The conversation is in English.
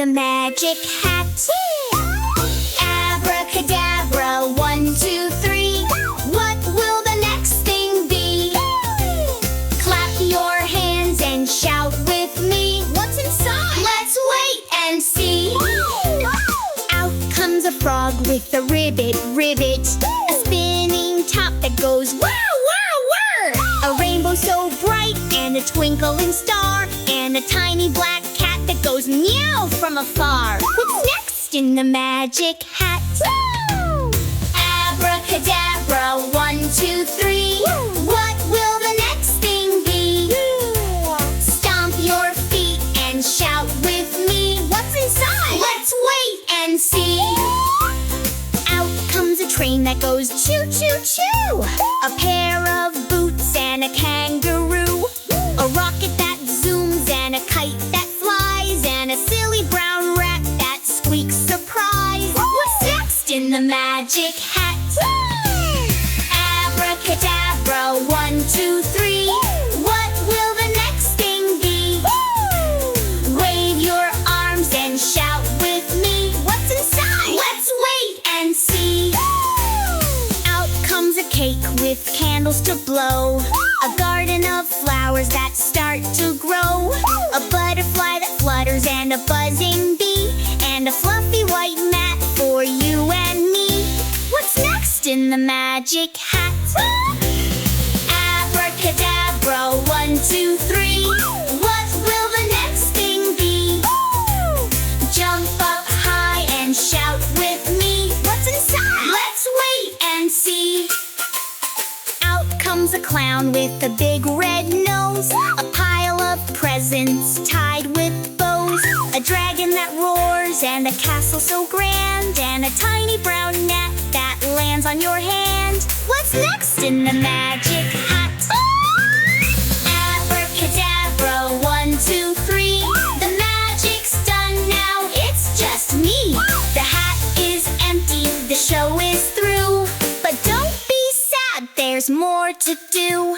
the magic hat. Abracadabra, 1, 2, 3. What will the next thing be? Clap your hands and shout with me. What's inside? Let's wait and see. Out comes a frog with a ribbit, a spinning top that goes wow, wow, wow. A rainbow so bright and a twinkling star, and a tiny black cat that goes meow from afar. What's next in the magic hat? Abracadabra, 1, 2, 3. What will the next thing be? Stomp your feet and shout with me. What's inside? Let's wait and see. Out comes a train that goes choo-choo-choo. A pair of boots and a kangaroo. A rocket that zooms and a kite that flies, and a silly brown rat that squeaks surprise. What's next in the magic hat? Abracadabra, 1, 2, 3. What will the next thing be? Wave your arms and shout with me. What's inside? Let's wait and see. Out comes a cake with candles to blow. A garden of flowers that start to grow. A butterfly that flutters and a buzzing bee, and a fluffy white mat for you and me. What's next in the magic hat? Abracadabra, 1, 2, 3. What will the next thing be? Jump up high and shout with me. What's inside? Let's wait and see. Out comes a clown with a big red nose. A pile of presents tied with bows. A dragon that roars and a castle so grand, and a tiny brown gnat that lands on your hand. What's next in the magic hat? Abracadabra, 1, 2, 3. The magic's done now, it's just me. The hat is empty, the show is through. But don't be sad, there's more to do.